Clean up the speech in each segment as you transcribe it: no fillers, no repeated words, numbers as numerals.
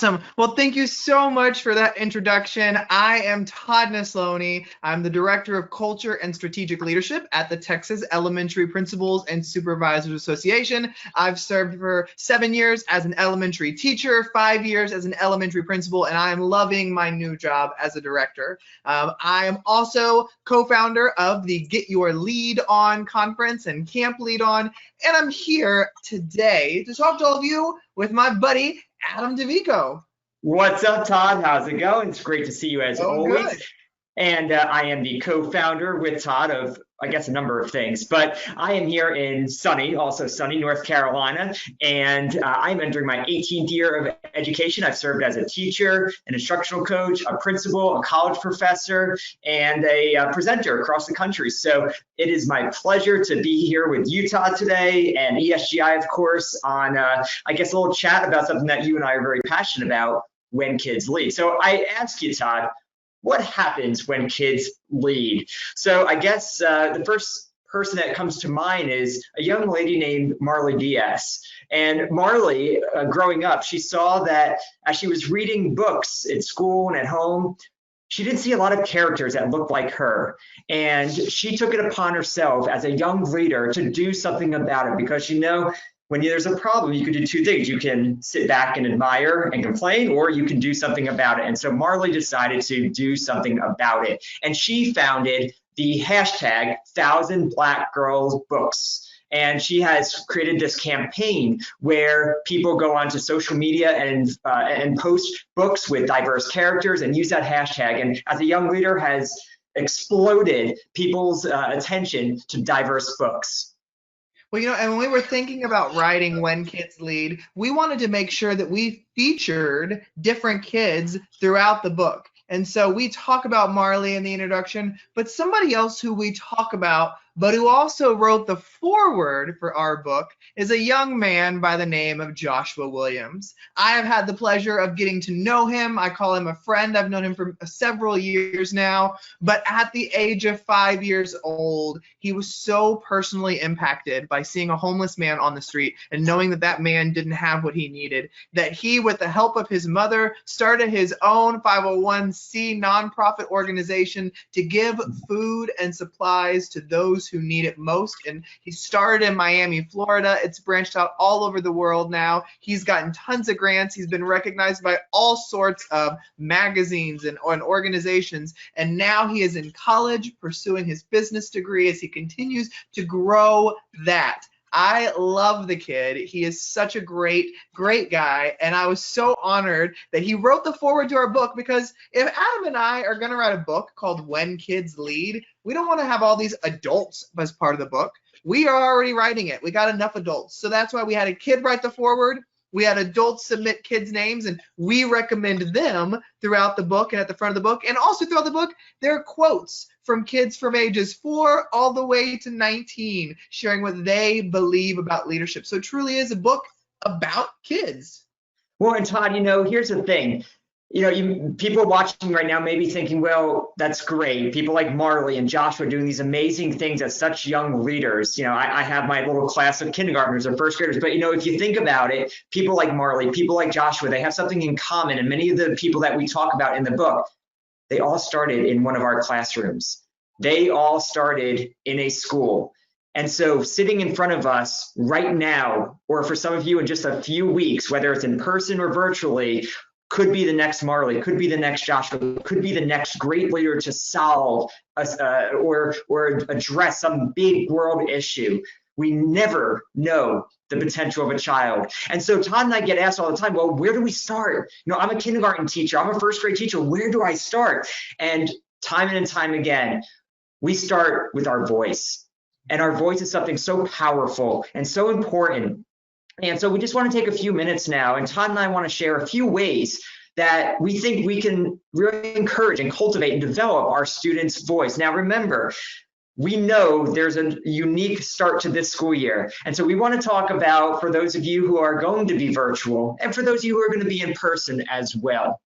Awesome. Well, thank you so much for that introduction. I am Todd Neslony. I'm the Director of Culture and Strategic Leadership at the Texas Elementary Principals and Supervisors Association. I've served for 7 years as an elementary teacher, 5 years as an elementary principal, and I am loving my new job as a director. I am also co-founder of the Get Your Lead On conference and Camp Lead On, and I'm here today to talk to all of you with my buddy, Adam Davico. What's up, Todd? How's it going? It's great to see you as always. Good. And I am the co-founder with Todd of, I guess, a number of things, but I am here in sunny, North Carolina, and I'm entering my 18th year of education. I've served as a teacher, an instructional coach, a principal, a college professor, and a presenter across the country. So it is my pleasure to be here with you, Todd, today, and ESGI, of course, on, I guess, a little chat about something that you and I are very passionate about: when kids lead. So I ask you, Todd, what happens when kids lead? So I guess the first person that comes to mind is a young lady named Marley Diaz. And Marley, growing up, she saw that as she was reading books at school and at home, she didn't see a lot of characters that looked like her. And she took it upon herself as a young leader to do something about it, because when there's a problem, you can do two things. You can sit back and admire and complain, or you can do something about it. And so Marley decided to do something about it. And she founded the hashtag 1,000 Black Girls Books. And she has created this campaign where people go onto social media and post books with diverse characters and use that hashtag. And as a young leader, has exploded people's attention to diverse books. Well, and when we were thinking about writing When Kids Lead, we wanted to make sure that we featured different kids throughout the book. And so we talk about Marley in the introduction, but somebody else who we talk about, but who also wrote the foreword for our book, is a young man by the name of Joshua Williams. I have had the pleasure of getting to know him. I call him a friend. I've known him for several years now, but at the age of 5 years old, he was so personally impacted by seeing a homeless man on the street and knowing that that man didn't have what he needed, that he, with the help of his mother, started his own 501c nonprofit organization to give food and supplies to those who need it most. And he started in Miami, Florida. It's branched out all over the world now. He's gotten tons of grants. He's been recognized by all sorts of magazines and organizations. And now he is in college pursuing his business degree as he continues to grow that. I love the kid. He is such a great guy. And I was so honored that he wrote the foreword to our book, because if Adam and I are going to write a book called When Kids Lead, we don't want to have all these adults as part of the book. We are already writing it. We got enough adults. So that's why we had a kid write the foreword. We had adults submit kids' names, and we recommend them throughout the book and at the front of the book. And also throughout the book, there are quotes from kids from ages 4 all the way to 19, sharing what they believe about leadership. So it truly is a book about kids. Well, and Todd, here's the thing. People watching right now may be thinking, well, that's great. People like Marley and Joshua doing these amazing things as such young leaders. I have my little class of kindergartners or first graders, but if you think about it, people like Marley, people like Joshua, they have something in common. And many of the people that we talk about in the book, they all started in one of our classrooms. They all started in a school. And so sitting in front of us right now, or for some of you in just a few weeks, whether it's in person or virtually, could be the next Marley, could be the next Joshua, could be the next great leader to solve or address some big world issue. We never know the potential of a child. And so Todd and I get asked all the time, well, where do we start? I'm a kindergarten teacher, I'm a first grade teacher, where do I start? And time again, we start with our voice. And our voice is something so powerful and so important. And so we just want to take a few minutes now, and Todd and I want to share a few ways that we think we can really encourage and cultivate and develop our students' voice. Now, remember, we know there's a unique start to this school year. And so we want to talk about, for those of you who are going to be virtual, and for those of you who are going to be in person as well.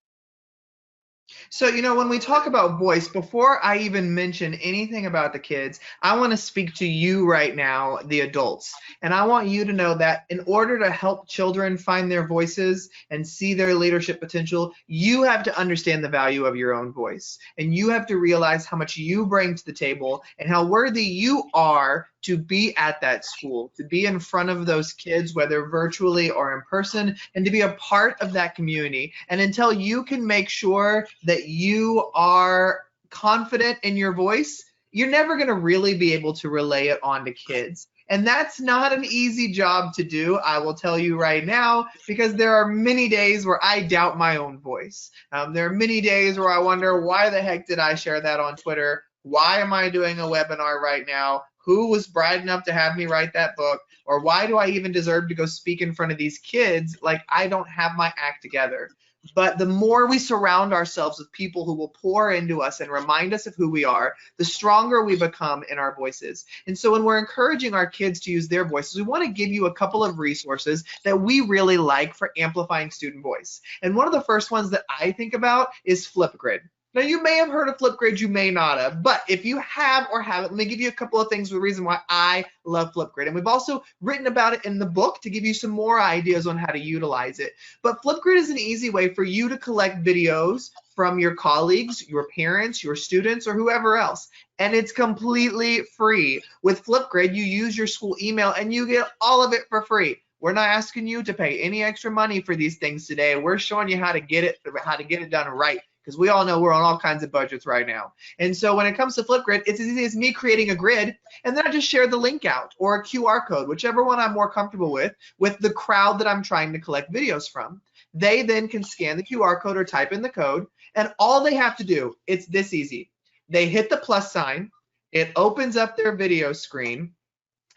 So, when we talk about voice, before I even mention anything about the kids, I want to speak to you right now, the adults. And I want you to know that in order to help children find their voices and see their leadership potential, you have to understand the value of your own voice. And you have to realize how much you bring to the table and how worthy you are to be at that school, to be in front of those kids, whether virtually or in person, and to be a part of that community. And until you can make sure that you are confident in your voice, you're never going to really be able to relay it on to kids. And that's not an easy job to do, I will tell you right now, because there are many days where I doubt my own voice. There are many days where I wonder, why the heck did I share that on Twitter? Why am I doing a webinar right now? Who was bright enough to have me write that book? Or why do I even deserve to go speak in front of these kids? Like, I don't have my act together. But the more we surround ourselves with people who will pour into us and remind us of who we are, the stronger we become in our voices. And so when we're encouraging our kids to use their voices, we want to give you a couple of resources that we really like for amplifying student voice. And one of the first ones that I think about is Flipgrid. Now, you may have heard of Flipgrid, you may not have, but if you have or haven't, let me give you a couple of things, the reason why I love Flipgrid. And we've also written about it in the book to give you some more ideas on how to utilize it. But Flipgrid is an easy way for you to collect videos from your colleagues, your parents, your students, or whoever else. And it's completely free. With Flipgrid, you use your school email and you get all of it for free. We're not asking you to pay any extra money for these things today. We're showing you how to get it done right, because we all know we're on all kinds of budgets right now. And so when it comes to Flipgrid, it's as easy as me creating a grid, and then I just share the link out, or a QR code, whichever one I'm more comfortable with the crowd that I'm trying to collect videos from. They then can scan the QR code or type in the code, and all they have to do, it's this easy. They hit the plus sign, it opens up their video screen,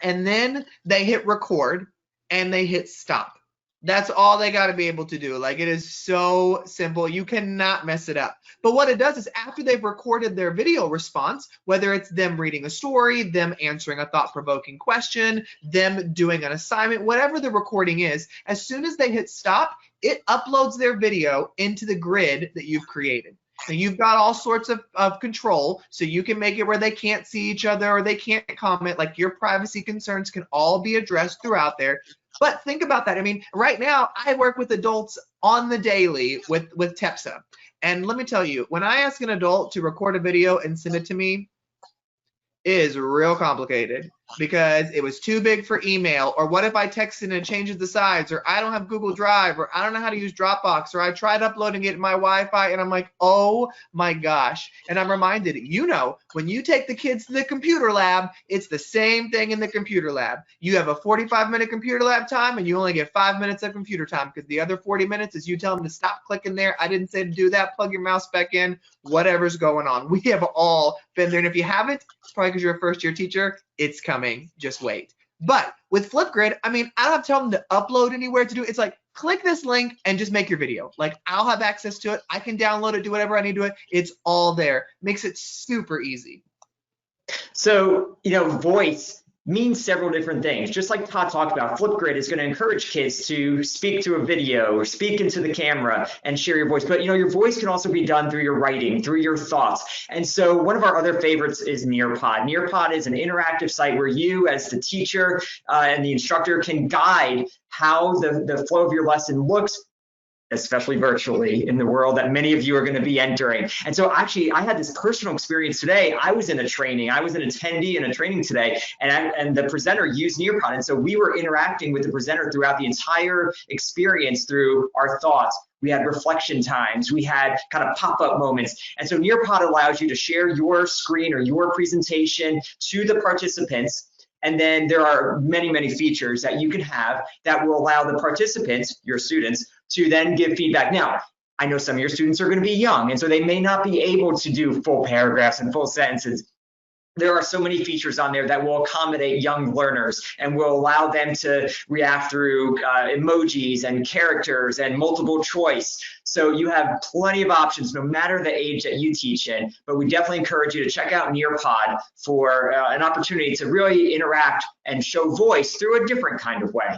and then they hit record, and they hit stop. That's all they got to be able to do. Like, it is so simple. You cannot mess it up. But what it does is, after they've recorded their video response, whether it's them reading a story, them answering a thought-provoking question, them doing an assignment, whatever the recording is, as soon as they hit stop, it uploads their video into the grid that you've created. Now, you've got all sorts of control, so you can make it where they can't see each other or they can't comment. Like, your privacy concerns can all be addressed throughout there. But think about that. I mean, right now, I work with adults on the daily with TEPSA. And let me tell you, when I ask an adult to record a video and send it to me, it is real complicated, because it was too big for email, or what if I text it and it changes the size, or I don't have Google Drive, or I don't know how to use Dropbox, or I tried uploading it in my Wi-Fi and I'm like, oh my gosh. And I'm reminded, when you take the kids to the computer lab, it's the same thing in the computer lab. You have a 45-minute computer lab time and you only get 5 minutes of computer time, because the other 40 minutes is you tell them to stop clicking there. I didn't say to do that. Plug your mouse back in, whatever's going on. We have all been there. And if you haven't, it's probably because you're a first-year teacher. It's coming. Just wait. But with Flipgrid, I mean, I don't have to tell them to upload anywhere to do it. It's like, click this link and just make your video. Like, I'll have access to it. I can download it, do whatever I need to do it. It's all there. Makes it super easy. So, voice means several different things. Just like Todd talked about, Flipgrid is going to encourage kids to speak to a video or speak into the camera and share your voice. But your voice can also be done through your writing, through your thoughts. And so one of our other favorites is Nearpod. Nearpod is an interactive site where you, as the teacher and the instructor, can guide how the flow of your lesson looks, especially virtually, in the world that many of you are going to be entering. And so actually, I had this personal experience today. I was in a training. I was an attendee in a training today, and the presenter used Nearpod. And so we were interacting with the presenter throughout the entire experience through our thoughts. We had reflection times. We had kind of pop-up moments. And so Nearpod allows you to share your screen or your presentation to the participants. And then there are many, many features that you can have that will allow the participants, your students, to then give feedback. Now, I know some of your students are going to be young, and so they may not be able to do full paragraphs and full sentences. There are so many features on there that will accommodate young learners and will allow them to react through emojis and characters and multiple choice. So you have plenty of options, no matter the age that you teach in. But we definitely encourage you to check out Nearpod for an opportunity to really interact and show voice through a different kind of way.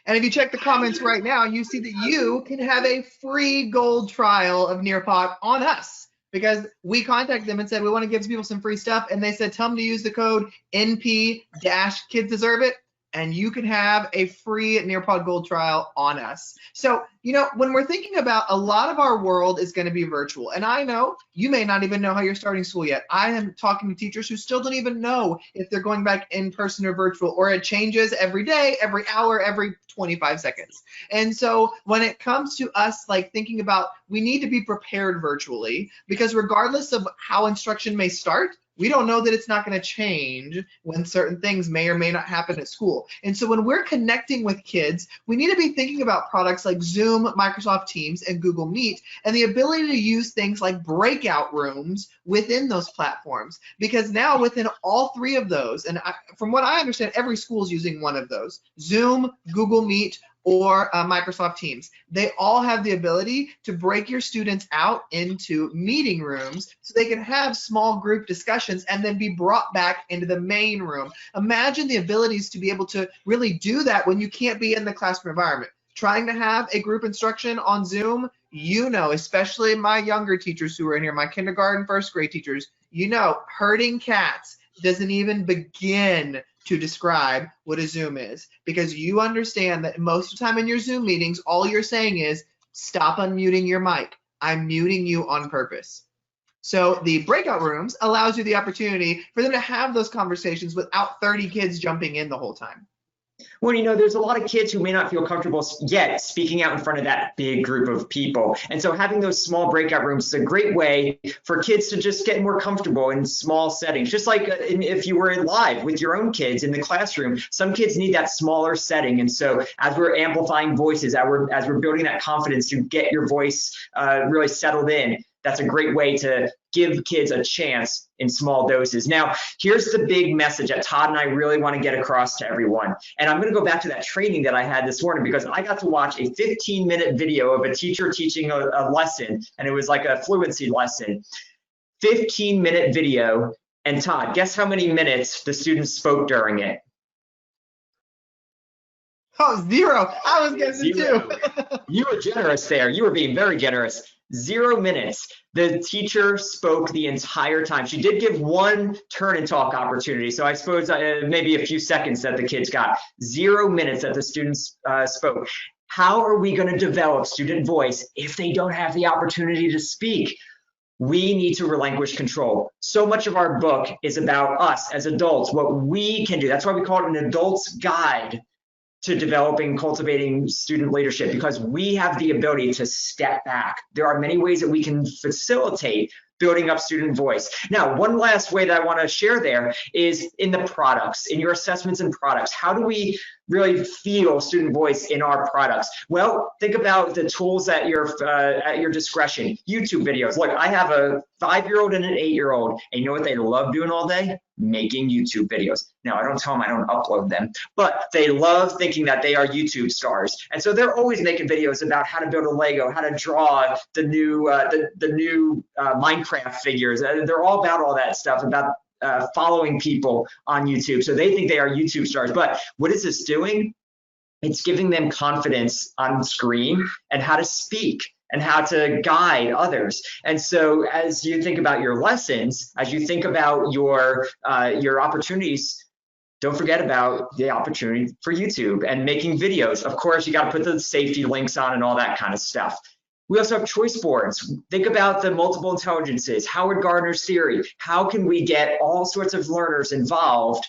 And if you check the comments right now, you see that you can have a free gold trial of Nearpod on us, because we contacted them and said we want to give people some free stuff, and they said tell them to use the code NP-Kids Deserve It, and you can have a free Nearpod Gold trial on us. So, you know, when we're thinking about, a lot of our world is going to be virtual, and I know you may not even know how you're starting school yet. I am talking to teachers who still don't even know if they're going back in person or virtual, or it changes every day, every hour, every 25 seconds. And so when it comes to us, like, thinking about, we need to be prepared virtually, because regardless of how instruction may start, we don't know that it's not going to change when certain things may or may not happen at school. And so when we're connecting with kids, we need to be thinking about products like Zoom, Microsoft Teams, and Google Meet, and the ability to use things like breakout rooms within those platforms. Because now within all three of those, and from what I understand, every school is using one of those: Zoom, Google Meet, or Microsoft Teams. They all have the ability to break your students out into meeting rooms so they can have small group discussions and then be brought back into the main room. Imagine the abilities to be able to really do that when you can't be in the classroom environment. Trying to have a group instruction on Zoom, you know, especially my younger teachers who are in here, my kindergarten, first grade teachers, you know, herding cats doesn't even begin to describe what a Zoom is, because you understand that most of the time in your Zoom meetings, all you're saying is, stop unmuting your mic. I'm muting you on purpose. So the breakout rooms allows you the opportunity for them to have those conversations without 30 kids jumping in the whole time. Well, you know, there's a lot of kids who may not feel comfortable yet speaking out in front of that big group of people. And so having those small breakout rooms is a great way for kids to just get more comfortable in small settings. Just like if you were live with your own kids in the classroom, some kids need that smaller setting. And so as we're amplifying voices, as we're building that confidence to get your voice really settled in, that's a great way to give kids a chance in small doses. Now, here's the big message that Todd and I really want to get across to everyone. And I'm going to go back to that training that I had this morning, because I got to watch a 15-minute video of a teacher teaching a lesson, and it was like a fluency lesson. 15-minute video. And Todd, guess how many minutes the students spoke during it? Oh, 0. I was guessing 0. 2. You were generous there. You were being very generous. 0 minutes. The teacher spoke the entire time. She did give one turn and talk opportunity, so I suppose maybe a few seconds that the kids got. 0 minutes that the students spoke. How are we going to develop student voice if they don't have the opportunity to speak? We need to relinquish control. So much of our book is about us as adults, what we can do. That's why we call it an adult's guide to developing, cultivating student leadership, because we have the ability to step back. There are many ways that we can facilitate building up student voice. Now, one last way that I want to share there is in the products, in your assessments and products. How do we really feel student voice in our products? Well, think about the tools at your discretion. YouTube videos. Look, I have a 5-year-old and an 8-year-old, and you know what they love doing all day? Making YouTube videos. Now, I don't tell them I don't upload them, but they love thinking that they are YouTube stars. And so they're always making videos about how to build a Lego, how to draw the new Minecraft figures. They're all about all that stuff, about following people on YouTube. So they think they are YouTube stars. But what is this doing? It's giving them confidence on screen and how to speak and how to guide others. And so as you think about your lessons, as you think about your opportunities, don't forget about the opportunity for YouTube and making videos. Of course, you got to put the safety links on and all that kind of stuff. We also have choice boards. Think about the multiple intelligences, Howard Gardner's theory. How can we get all sorts of learners involved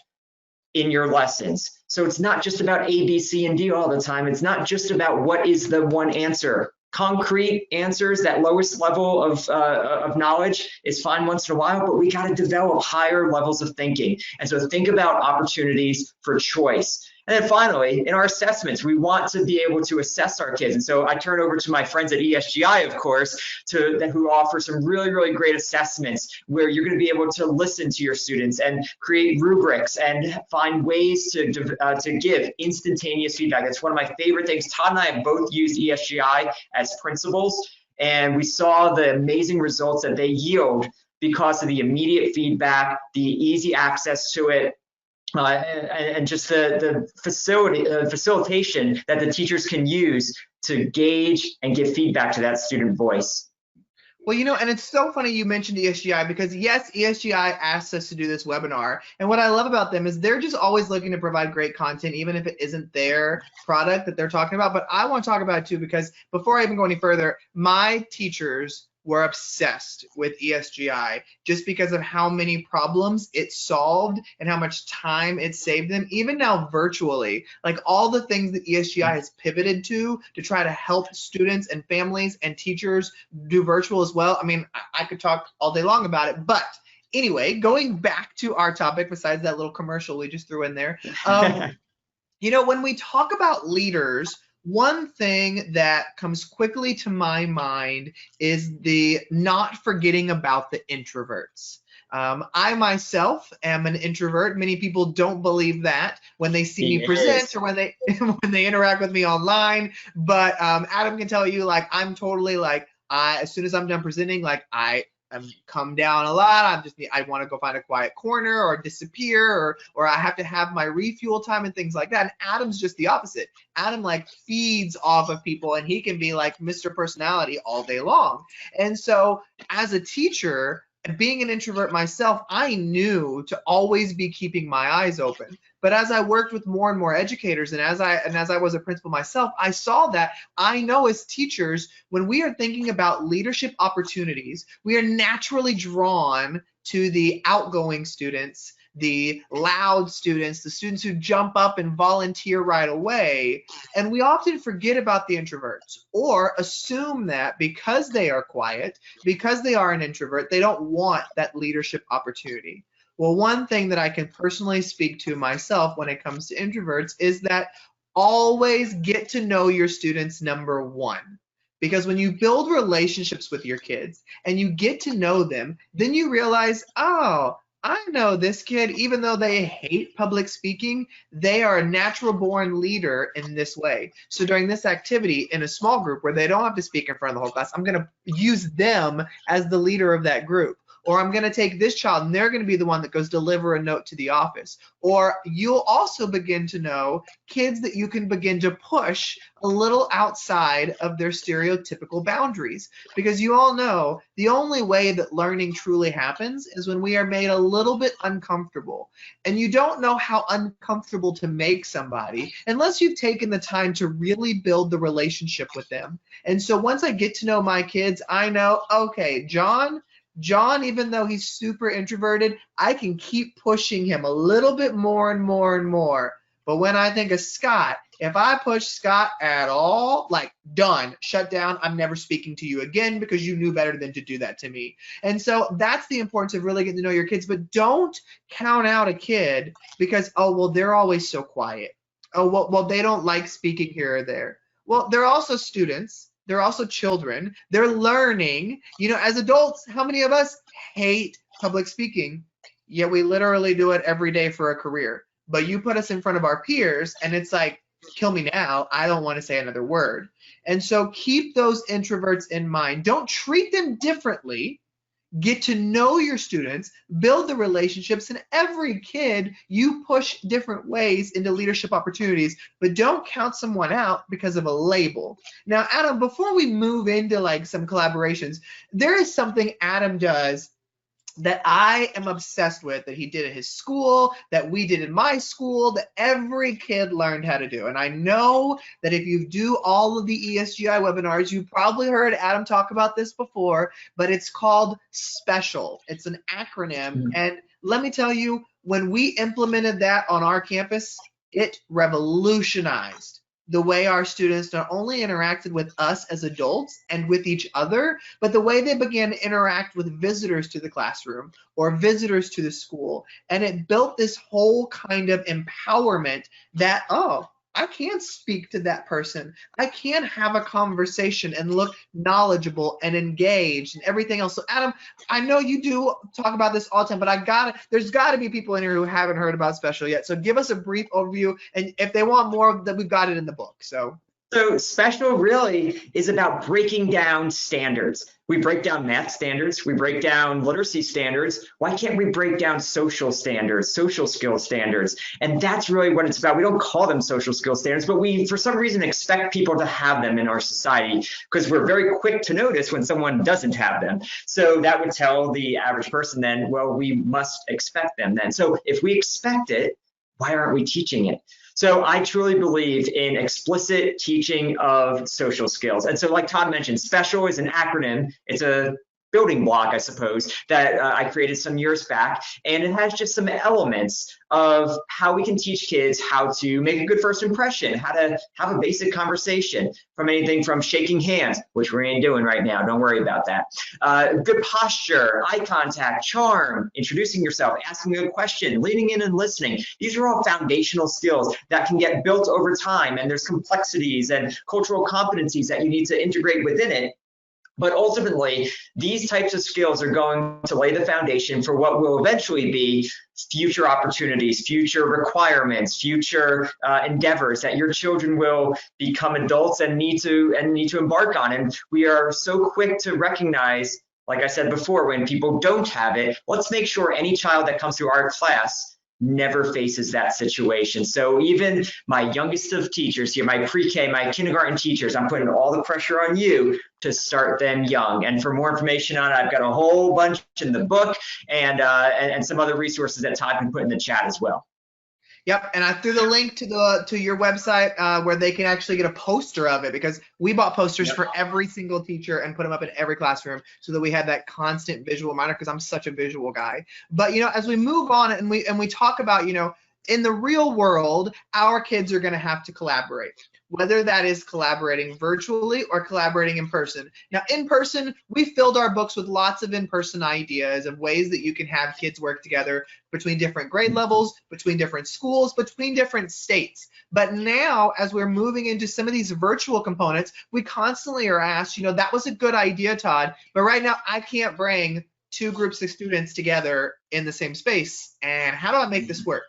in your lessons? So it's not just about A, B, C, and D all the time. It's not just about what is the one answer. Concrete answers, that lowest level of knowledge is fine once in a while, but we got to develop higher levels of thinking. And so think about opportunities for choice. And then finally, in our assessments, we want to be able to assess our kids. And so I turn over to my friends at ESGI, of course, who offer some really, really great assessments where you're going to be able to listen to your students and create rubrics and find ways to give instantaneous feedback. That's one of my favorite things. Todd and I have both used ESGI as principals, and we saw the amazing results that they yield because of the immediate feedback, the easy access to it, and just the facilitation that the teachers can use to gauge and give feedback to that student voice. Well, and it's so funny you mentioned ESGI because yes, ESGI asked us to do this webinar. And what I love about them is they're just always looking to provide great content, even if it isn't their product that they're talking about. But I want to talk about it too, because before I even go any further, my teachers were obsessed with ESGI just because of how many problems it solved and how much time it saved them. Even now virtually, like all the things that ESGI has pivoted to try to help students and families and teachers do virtual as well. I mean, I could talk all day long about it, but anyway, going back to our topic, besides that little commercial we just threw in there, when we talk about leaders, one thing that comes quickly to my mind is the not forgetting about the introverts. I myself am an introvert. Many people don't believe that when they see me present or when they interact with me online. But Adam can tell you, like, I'm totally like, as soon as I'm done presenting, like I'm come down a lot. I want to go find a quiet corner or disappear, or I have to have my refuel time and things like that. And Adam's just the opposite. Adam like feeds off of people, and he can be like Mr. Personality all day long. And so as a teacher, being an introvert myself, I knew to always be keeping my eyes open. But as I worked with more and more educators, and as I was a principal myself, I saw that I know as teachers, when we are thinking about leadership opportunities, we are naturally drawn to the outgoing students, the loud students, the students who jump up and volunteer right away. And we often forget about the introverts, or assume that because they are quiet, because they are an introvert, they don't want that leadership opportunity. Well, one thing that I can personally speak to myself when it comes to introverts is that always get to know your students, number one. Because when you build relationships with your kids and you get to know them, then you realize, oh, I know this kid, even though they hate public speaking, they are a natural born leader in this way. So during this activity in a small group where they don't have to speak in front of the whole class, I'm going to use them as the leader of that group. Or I'm going to take this child and they're going to be the one that goes deliver a note to the office. Or you'll also begin to know kids that you can begin to push a little outside of their stereotypical boundaries. Because you all know the only way that learning truly happens is when we are made a little bit uncomfortable. And you don't know how uncomfortable to make somebody unless you've taken the time to really build the relationship with them. And so once I get to know my kids, I know, okay, John, even though he's super introverted, I can keep pushing him a little bit more and more and more. But when I think of Scott, if I push Scott at all, like done, shut down, I'm never speaking to you again because you knew better than to do that to me. And so that's the importance of really getting to know your kids. But don't count out a kid because, oh, well, they're always so quiet. Oh, well, they don't like speaking here or there. Well, they're also students. They're also children. They're learning. As adults, how many of us hate public speaking? Yet we literally do it every day for a career. But you put us in front of our peers and it's like, kill me now. I don't want to say another word. And so keep those introverts in mind. Don't treat them differently. Get to know your students, build the relationships, and every kid you push different ways into leadership opportunities, but don't count someone out because of a label. Now, Adam, before we move into like some collaborations, there is something Adam does that I am obsessed with, that he did at his school, that we did in my school, that every kid learned how to do. And I know that if you do all of the ESGI webinars, you probably heard Adam talk about this before, but it's called SPECIAL. It's an acronym. And let me tell you, when we implemented that on our campus, it revolutionized the way our students not only interacted with us as adults and with each other, but the way they began to interact with visitors to the classroom or visitors to the school. And it built this whole kind of empowerment that, oh, I can speak to that person. I can have a conversation and look knowledgeable and engaged and everything else. So Adam, I know you do talk about this all the time, but there's gotta be people in here who haven't heard about SPECIAL yet. So give us a brief overview, and if they want more, then we've got it in the book. So So special really is about breaking down standards. We break down math standards, we break down literacy standards. Why can't we break down social standards, social skill standards? And that's really what it's about. We don't call them social skill standards, but we, for some reason, expect people to have them in our society because we're very quick to notice when someone doesn't have them. So that would tell the average person then, well, we must expect them then. So if we expect it, why aren't we teaching it? So I truly believe in explicit teaching of social skills. And so like Todd mentioned, SPECIAL is an acronym. It's a building block, I suppose, that I created some years back. And it has just some elements of how we can teach kids how to make a good first impression, how to have a basic conversation, from anything from shaking hands, which we ain't doing right now, don't worry about that. Good posture, eye contact, charm, introducing yourself, asking a question, leaning in and listening. These are all foundational skills that can get built over time, and there's complexities and cultural competencies that you need to integrate within it. But ultimately, these types of skills are going to lay the foundation for what will eventually be future opportunities, future requirements, future endeavors that your children will become adults and need to embark on. And we are so quick to recognize, like I said before, when people don't have it, let's make sure any child that comes through our class never faces that situation. So even my youngest of teachers here, my pre-K, my kindergarten teachers, I'm putting all the pressure on you to start them young. And for more information on it, I've got a whole bunch in the book and some other resources that Todd can put in the chat as well. Yep, and I threw the link to your website where they can actually get a poster of it, because we bought posters for every single teacher and put them up in every classroom so that we had that constant visual reminder, because I'm such a visual guy. But as we move on and we talk about, in the real world, our kids are going to have to collaborate, whether that is collaborating virtually or collaborating in person. Now, in person, we filled our books with lots of in-person ideas of ways that you can have kids work together between different grade levels, between different schools, between different states. But now, as we're moving into some of these virtual components, we constantly are asked, that was a good idea, Todd, but right now I can't bring two groups of students together in the same space. And how do I make this work?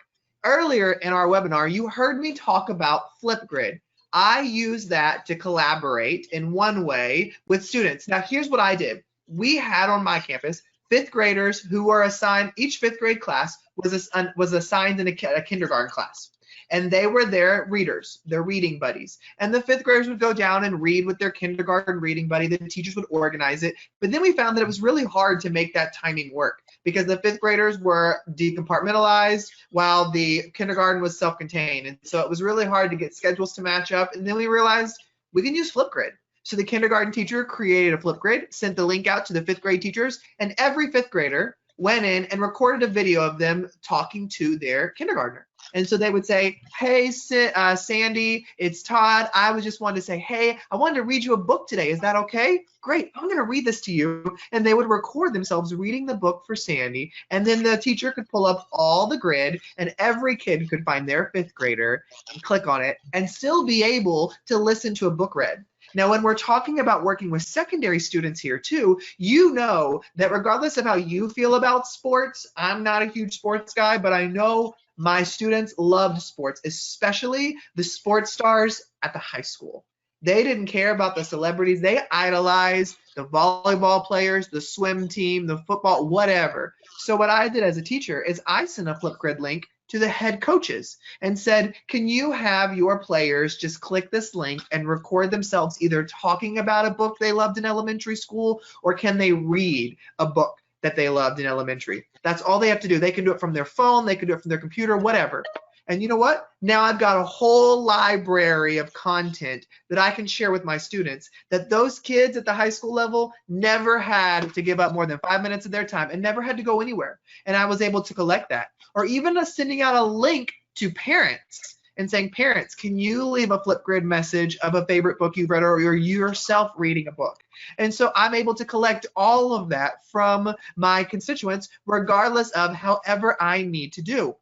Earlier in our webinar, you heard me talk about Flipgrid. I use that to collaborate in one way with students. Now, here's what I did. We had on my campus fifth graders who were assigned, each fifth grade class was assigned in a kindergarten class. And they were their readers, their reading buddies. And the fifth graders would go down and read with their kindergarten reading buddy. The teachers would organize it. But then we found that it was really hard to make that timing work, because the fifth graders were decompartmentalized while the kindergarten was self-contained. And so it was really hard to get schedules to match up. And then we realized we can use Flipgrid. So the kindergarten teacher created a Flipgrid, sent the link out to the fifth grade teachers, and every fifth grader went in and recorded a video of them talking to their kindergartner. And so they would say, hey, Sandy, it's Todd. I was just wanted to say, hey, I wanted to read you a book today. Is that okay? Great. I'm going to read this to you. And they would record themselves reading the book for Sandy. And then the teacher could pull up all the grid, and every kid could find their fifth grader and click on it and still be able to listen to a book read. Now, when we're talking about working with secondary students here too, you know that regardless of how you feel about sports, I'm not a huge sports guy, but I know my students loved sports, especially the sports stars at the high school. They didn't care about the celebrities. They idolized the volleyball players, the swim team, the football, whatever. So what I did as a teacher is I sent a Flipgrid link to the head coaches and said, can you have your players just click this link and record themselves either talking about a book they loved in elementary school, or can they read a book that they loved in elementary? That's all they have to do. They can do it from their phone, they can do it from their computer, whatever. And you know what? Now I've got a whole library of content that I can share with my students that those kids at the high school level never had to give up more than 5 minutes of their time and never had to go anywhere. And I was able to collect that. Or even sending out a link to parents and saying, parents, can you leave a Flipgrid message of a favorite book you've read, or you're yourself reading a book? And so I'm able to collect all of that from my constituents, regardless of however I need to do.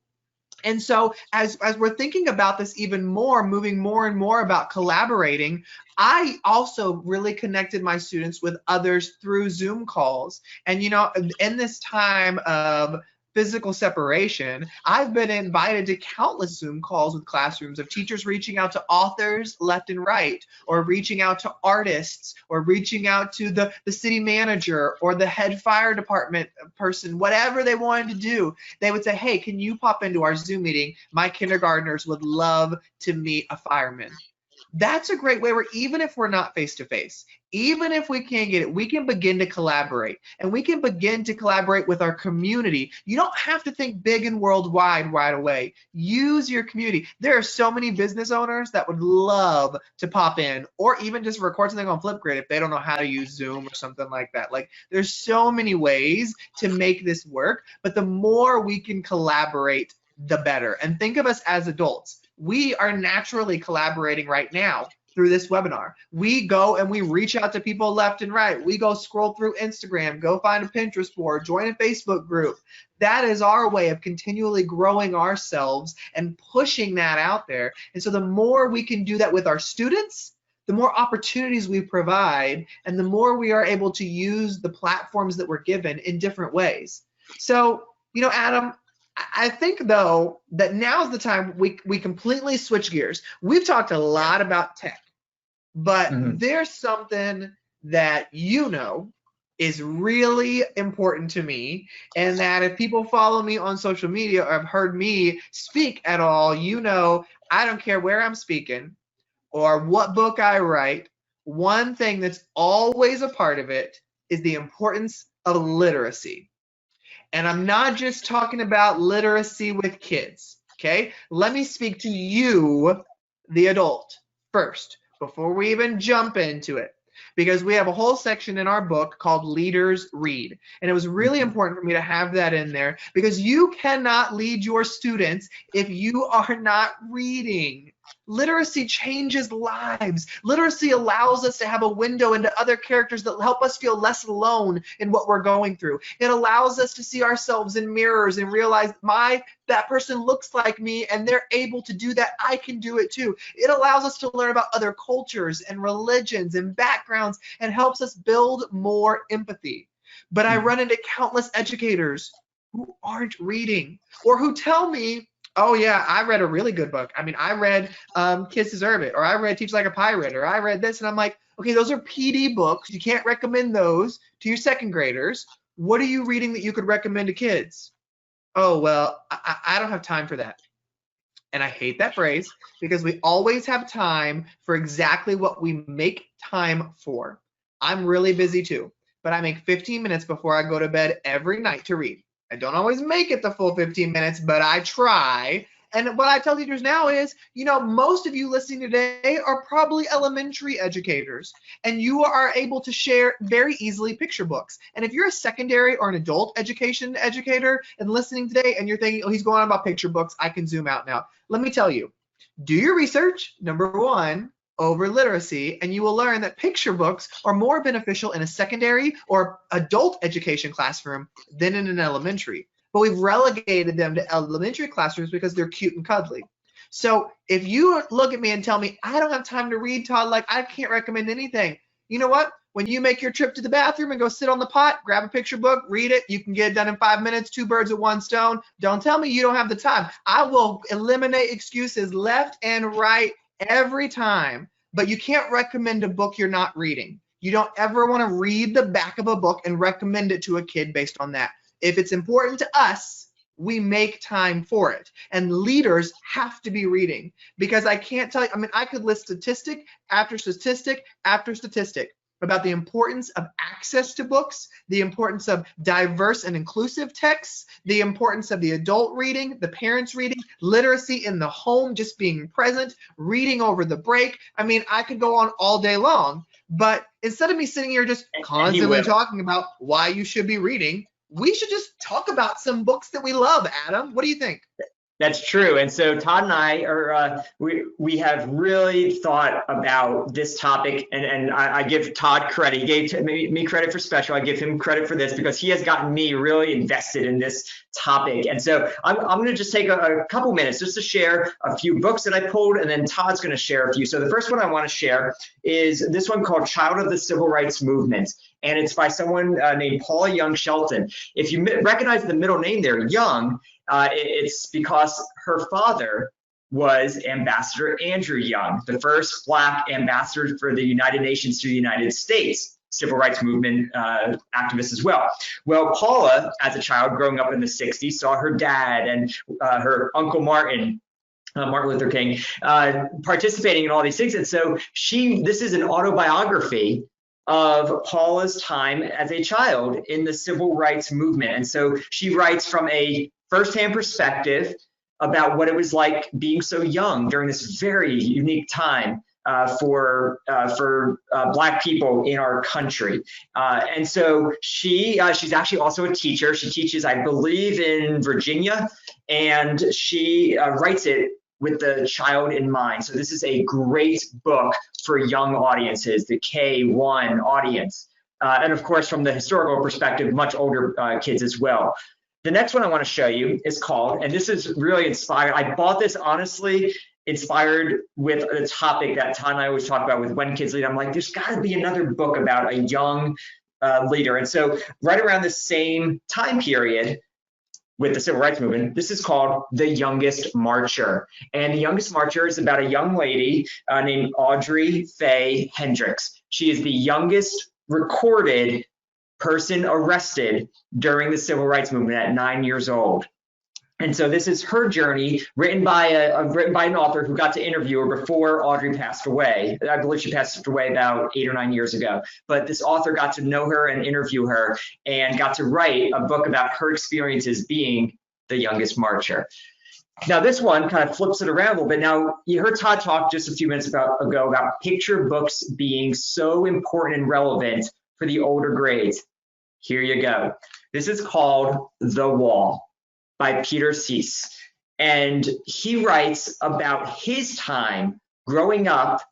And so as we're thinking about this even more, moving more and more about collaborating, I also really connected my students with others through Zoom calls. And, in this time of physical separation, I've been invited to countless Zoom calls with classrooms of teachers reaching out to authors left and right, or reaching out to artists, or reaching out to the city manager or the head fire department person, whatever they wanted to do. They would say, hey, can you pop into our Zoom meeting? My kindergartners would love to meet a fireman. That's a great way where even if we're not face to face, even if we can't get it, we can begin to collaborate, and we can begin to collaborate with our community. You don't have to think big and worldwide right away. Use your community. There are so many business owners that would love to pop in or even just record something on Flipgrid if they don't know how to use Zoom or something like that. Like, there's so many ways to make this work, but the more we can collaborate, the better. And think of us as adults. We are naturally collaborating right now through this webinar. We go and we reach out to people left and right. We go scroll through Instagram, go find a Pinterest board, join a Facebook group. That is our way of continually growing ourselves and pushing that out there. And so the more we can do that with our students, the more opportunities we provide, and the more we are able to use the platforms that we're given in different ways. So, you know, Adam, I think, though, that now's the time we completely switch gears. We've talked a lot about tech, but there's something that you know is really important to me, and that if people follow me on social media or have heard me speak at all, you know, I don't care where I'm speaking or what book I write, one thing that's always a part of it is the importance of literacy. And I'm not just talking about literacy with kids, okay? Let me speak to you, the adult, first, before we even jump into it, because we have a whole section in our book called Leaders Read. And it was really important for me to have that in there, because you cannot lead your students if you are not reading. Literacy changes lives. Literacy allows us to have a window into other characters that help us feel less alone in what we're going through. It allows us to see ourselves in mirrors and realize that person looks like me and they're able to do that. I can do it too. It allows us to learn about other cultures and religions and backgrounds and helps us build more empathy. But I run into countless educators who aren't reading, or who tell me, oh yeah, I read a really good book. I mean, I read Kids Deserve It, or I read Teach Like a Pirate, or I read this. And I'm like, okay, those are PD books. You can't recommend those to your second graders. What are you reading that you could recommend to kids? Oh, well, I don't have time for that. And I hate that phrase, because we always have time for exactly what we make time for. I'm really busy too, but I make 15 minutes before I go to bed every night to read. I don't always make it the full 15 minutes, but I try. And what I tell teachers now is, you know, most of you listening today are probably elementary educators, and you are able to share very easily picture books. And if you're a secondary or an adult education educator and listening today and you're thinking, oh, he's going on about picture books, I can zoom out now. Let me tell you, do your research, number one, over literacy, and you will learn that picture books are more beneficial in a secondary or adult education classroom than in an elementary. But we've relegated them to elementary classrooms because they're cute and cuddly. So if you look at me and tell me, I don't have time to read, Todd, like I can't recommend anything, you know what? When you make your trip to the bathroom and go sit on the pot, grab a picture book, read it, you can get it done in 5 minutes, 2 birds with 1 stone. Don't tell me you don't have the time. I will eliminate excuses left and right every time. But you can't recommend a book you're not reading. You don't ever want to read the back of a book and recommend it to a kid based on that. If it's important to us, we make time for it. And leaders have to be reading, because I can't tell you, I mean, I could list statistic after statistic after statistic about the importance of access to books, the importance of diverse and inclusive texts, the importance of the adult reading, the parents reading, literacy in the home, just being present, reading over the break. I mean, I could go on all day long, but instead of me sitting here just constantly talking about why you should be reading, we should just talk about some books that we love, Adam. What do you think? That's true. And so Todd and I are, we have really thought about this topic, and I give Todd credit. He gave me credit for special. I give him credit for this because he has gotten me really invested in this topic. And so I'm going to just take a couple minutes just to share a few books that I pulled, and then Todd's going to share a few. So the first one I want to share is this one called Child of the Civil Rights Movement. and it's by someone named Paula Young Shelton. If you recognize the middle name there, Young, it's because her father was Ambassador Andrew Young, the first Black ambassador for the United Nations to the United States, civil rights movement activist as well. Well, Paula, as a child growing up in the 60s, saw her dad and her Uncle Martin Luther King, participating in all these things. And so this is an autobiography of Paula's time as a child in the civil rights movement. And so she writes from a firsthand perspective about what it was like being so young during this very unique time for Black people in our country. And so she's actually also a teacher. She teaches, I believe, in Virginia, and she writes it with the child in mind. So this is a great book for young audiences, the K1 audience. And of course, from the historical perspective, much older kids as well. The next one I want to show you is called, and this is really inspired. I bought this honestly inspired with the topic that Todd and I always talk about with When Kids Lead. I'm like, there's got to be another book about a young leader. And so right around the same time period with the civil rights movement, this is called The Youngest Marcher. And The Youngest Marcher is about a young lady named Audrey Faye Hendricks. She is the youngest recorded person arrested during the civil rights movement at 9 years old. And so this is her journey, written by an author who got to interview her before Audrey passed away. I believe she passed away about 8 or 9 years ago. But this author got to know her and interview her and got to write a book about her experiences being the youngest marcher. Now this one kind of flips it around a little bit. Now you heard Todd talk just a few minutes ago about picture books being so important and relevant for the older grades. Here you go. This is called The Wall by Peter Seiss. And he writes about his time growing up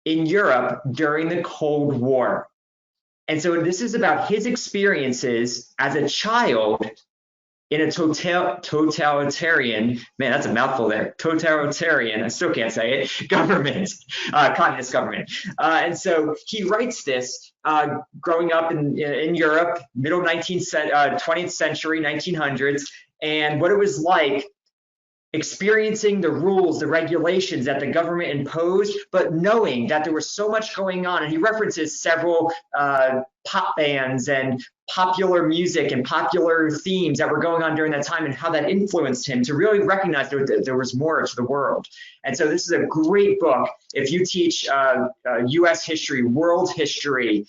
in Europe during the Cold War. And so this is about his experiences as a child in a totalitarian, man, that's a mouthful there, totalitarian, I still can't say it, government, communist government. And so he writes this growing up in Europe, middle 20th century, 1900s, and what it was like experiencing the rules, the regulations that the government imposed, but knowing that there was so much going on. And he references several pop bands and popular music and popular themes that were going on during that time and how that influenced him to really recognize that there was more to the world. And so this is a great book. If you teach US history, world history,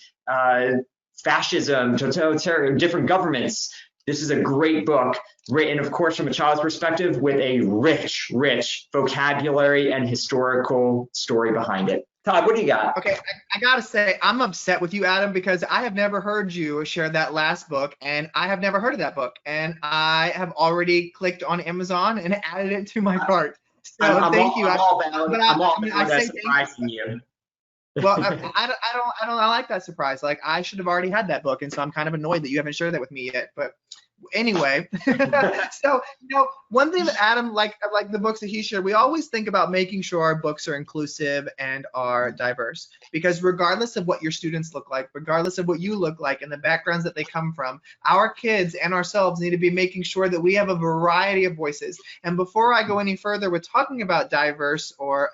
fascism, totalitarian, different governments, this is a great book, written, of course, from a child's perspective with a rich, rich vocabulary and historical story behind it. Todd, what do you got? Okay, I gotta say, I'm upset with you, Adam, because I have never heard you share that last book, and I have never heard of that book, and I have already clicked on Amazon and added it to my cart. So thank you. I'm all about surprising you. Well, I don't like that surprise. Like, I should have already had that book, and so I'm kind of annoyed that you haven't shared that with me yet. But anyway, so one thing that Adam like the books that he shared, we always think about making sure our books are inclusive and are diverse, because regardless of what your students look like, regardless of what you look like and the backgrounds that they come from, our kids and ourselves need to be making sure that we have a variety of voices. And before I go any further with talking about diverse or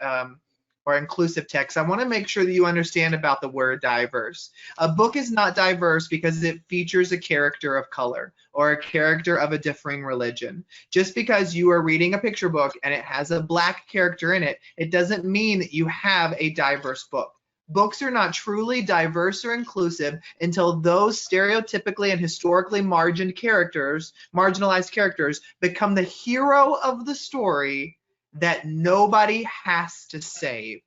inclusive text, I want to make sure that you understand about the word diverse. A book is not diverse because it features a character of color or a character of a differing religion. Just because you are reading a picture book and it has a Black character in it, it doesn't mean that you have a diverse book. Books are not truly diverse or inclusive until those stereotypically and historically marginalized characters become the hero of the story that nobody has to save.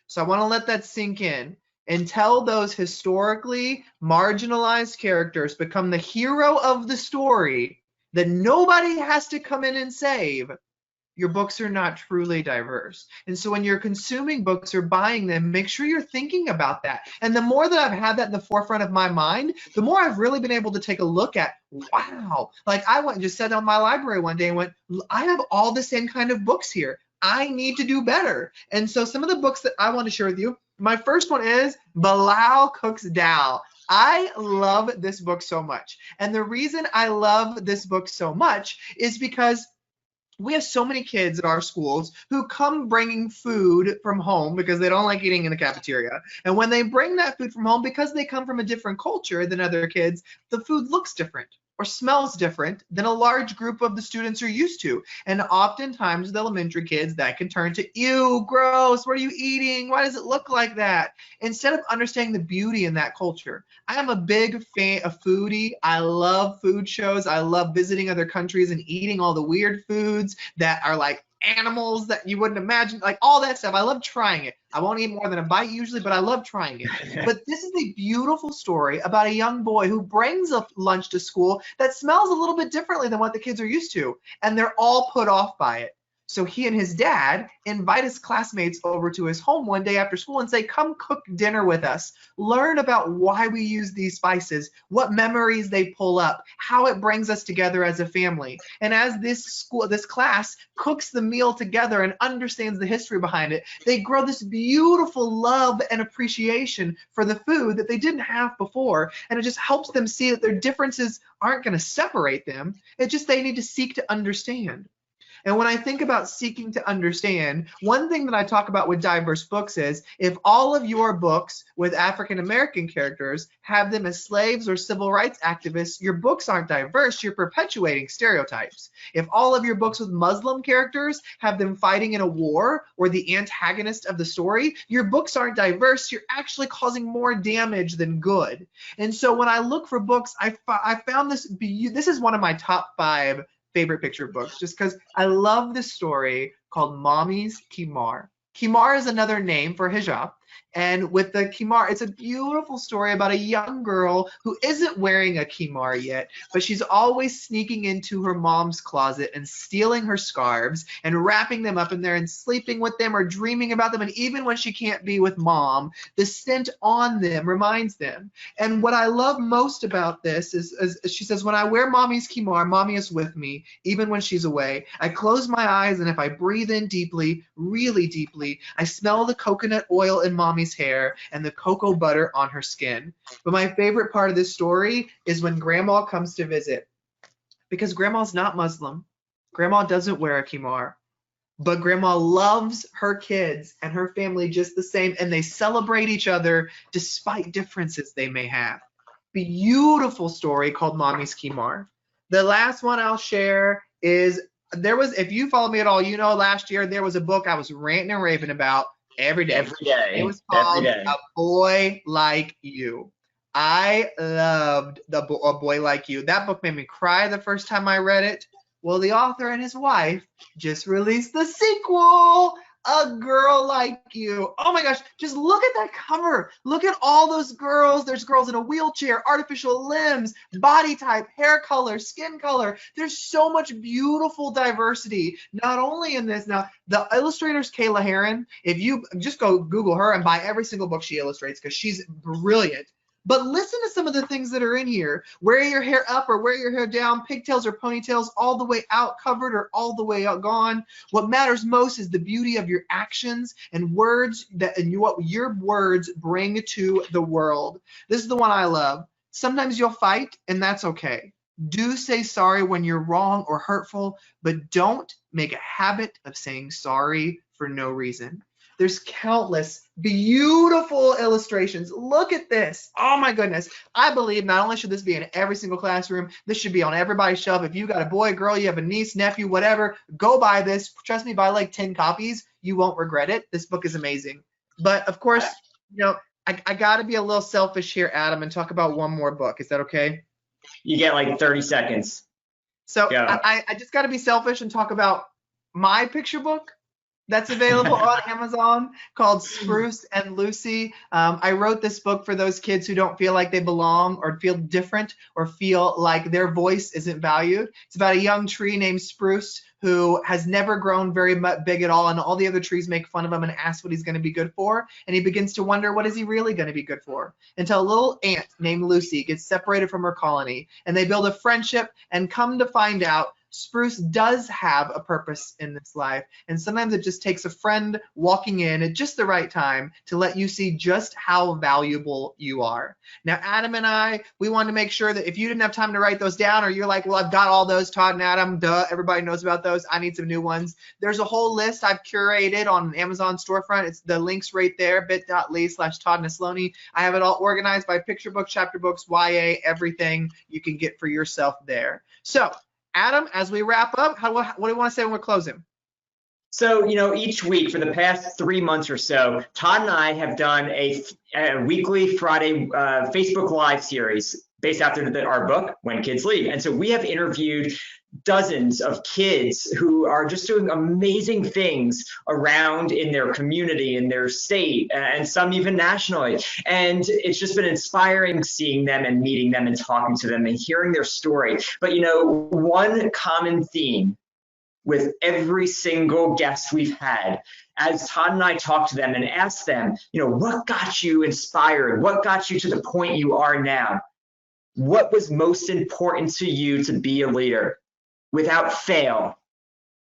So I want to let that sink in. Until those historically marginalized characters become the hero of the story that nobody has to come in and save, your books are not truly diverse. And so when you're consuming books or buying them, make sure you're thinking about that. And the more that I've had that in the forefront of my mind, the more I've really been able to take a look at, wow, like I went and just sat down in my library one day and went, I have all the same kind of books here. I need to do better. And so some of the books that I want to share with you, my first one is Binal Cooks Dao I love this book so much. And the reason I love this book so much is because we have so many kids at our schools who come bringing food from home because they don't like eating in the cafeteria. And when they bring that food from home, because they come from a different culture than other kids, the food looks different or smells different than a large group of the students are used to. And oftentimes the elementary kids, that can turn to, ew, gross, what are you eating? Why does it look like that? Instead of understanding the beauty in that culture. I am a big fan of foodie. I love food shows. I love visiting other countries and eating all the weird foods that are like animals that you wouldn't imagine, like all that stuff. I love trying it. I won't eat more than a bite usually, but I love trying it. But this is a beautiful story about a young boy who brings a lunch to school that smells a little bit differently than what the kids are used to, and they're all put off by it. So he and his dad invite his classmates over to his home one day after school and say, come cook dinner with us. Learn about why we use these spices, what memories they pull up, how it brings us together as a family. And as this class cooks the meal together and understands the history behind it, they grow this beautiful love and appreciation for the food that they didn't have before. And it just helps them see that their differences aren't going to separate them. It's just they need to seek to understand. And when I think about seeking to understand, one thing that I talk about with diverse books is if all of your books with African American characters have them as slaves or civil rights activists, your books aren't diverse, you're perpetuating stereotypes. If all of your books with Muslim characters have them fighting in a war or the antagonist of the story, your books aren't diverse, you're actually causing more damage than good. And so when I look for books, I found this is one of my top 5 favorite picture books, just because I love this story called Mommy's Kimar. Kimar is another name for hijab. And with the Kimar, it's a beautiful story about a young girl who isn't wearing a Kimar yet, but she's always sneaking into her mom's closet and stealing her scarves and wrapping them up in there and sleeping with them or dreaming about them. And even when she can't be with mom, the scent on them reminds them. And what I love most about this is she says, when I wear mommy's Kimar, mommy is with me, even when she's away. I close my eyes, and if I breathe in deeply, really deeply, I smell the coconut oil in mommy's hair and the cocoa butter on her skin. But my favorite part of this story is when grandma comes to visit, because grandma's not Muslim. Grandma doesn't wear a kimar, but grandma loves her kids and her family just the same, and they celebrate each other despite differences they may have. Beautiful story called Mommy's Kimar. The last one I'll share is, if you follow me at all, you know last year there was a book I was ranting and raving about every day. It was called A Boy Like You. I loved A Boy Like You. That book made me cry the first time I read it. Well, the author and his wife just released the sequel, A Girl Like You. Oh my gosh, just look at that cover. Look at all those girls. There's girls in a wheelchair, artificial limbs, body type, hair color, skin color. There's so much beautiful diversity, not only in this. Now, the illustrator's Kayla Herron. If you just go Google her and buy every single book she illustrates, because she's brilliant. But listen to some of the things that are in here. Wear your hair up or wear your hair down, pigtails or ponytails, all the way out covered or all the way out gone. What matters most is the beauty of your actions and words and what your words bring to the world. This is the one I love. Sometimes you'll fight, and that's okay. Do say sorry when you're wrong or hurtful, but don't make a habit of saying sorry for no reason. There's countless beautiful illustrations. Look at this. Oh my goodness. I believe not only should this be in every single classroom, this should be on everybody's shelf. If you got a boy, girl, you have a niece, nephew, whatever, go buy this. Trust me, buy like 10 copies. You won't regret it. This book is amazing. But of course, I got to be a little selfish here, Adam, and talk about one more book. Is that okay? You get like 30 seconds. So I just got to be selfish and talk about my picture book that's available on Amazon called Spruce and Lucy. I wrote this book for those kids who don't feel like they belong or feel different or feel like their voice isn't valued. It's about a young tree named Spruce who has never grown very big at all, and all the other trees make fun of him and ask what he's going to be good for, and he begins to wonder, what is he really going to be good for? Until a little ant named Lucy gets separated from her colony, and they build a friendship, and come to find out, Spruce does have a purpose in this life. And sometimes it just takes a friend walking in at just the right time to let you see just how valuable you are. Now, Adam and I, we wanted to make sure that if you didn't have time to write those down, or you're like, well, I've got all those, Todd and Adam, duh, everybody knows about those, I need some new ones. There's a whole list I've curated on Amazon storefront. It's the links right there, bit.ly/Todd Neslony. I have it all organized by picture books, chapter books, YA, everything you can get for yourself there. So, Adam, as we wrap up, what do you want to say when we're closing? So, each week for the past 3 months or so, Todd and I have done a weekly Friday Facebook Live series based after our book, When Kids Lead. And so we have interviewed dozens of kids who are just doing amazing things around in their community, in their state, and some even nationally. And it's just been inspiring seeing them and meeting them and talking to them and hearing their story. But, one common theme with every single guest we've had, as Todd and I talk to them and ask them, what got you inspired? What got you to the point you are now? What was most important to you to be a leader? Without fail,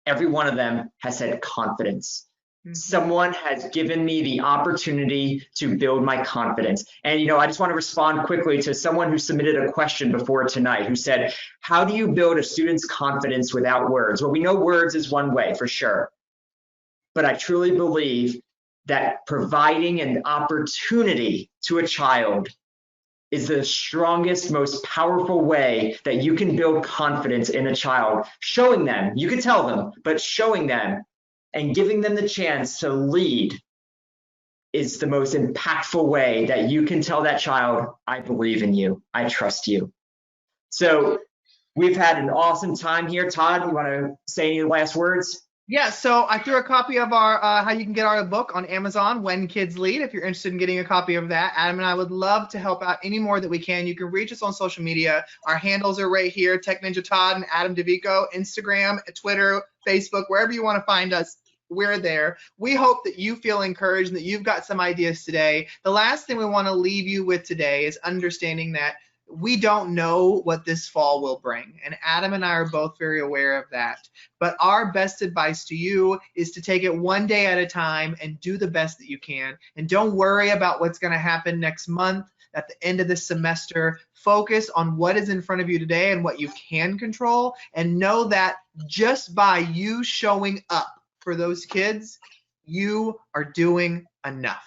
every one of them has said confidence. Someone has given me the opportunity to build my confidence. And, I just want to respond quickly to someone who submitted a question before tonight who said, how do you build a student's confidence without words? Well, we know words is one way for sure. But I truly believe that providing an opportunity to a child is the strongest, most powerful way that you can build confidence in a child. Showing them, you can tell them, but showing them and giving them the chance to lead is the most impactful way that you can tell that child, I believe in you, I trust you. So we've had an awesome time here. Todd, you want to say any last words? Yeah, so I threw a copy of our how you can get our book on Amazon, When Kids Lead, if you're interested in getting a copy of that. Adam and I would love to help out any more that we can. You can reach us on social media. Our handles are right here, Tech Ninja Todd and Adam Davico, Instagram, Twitter, Facebook, wherever you want to find us, we're there. We hope that you feel encouraged and that you've got some ideas today. The last thing we want to leave you with today is understanding that we don't know what this fall will bring, and Adam and I are both very aware of that. But our best advice to you is to take it one day at a time and do the best that you can. And don't worry about what's going to happen next month, at the end of this semester. Focus on what is in front of you today and what you can control, and know that just by you showing up for those kids, you are doing enough.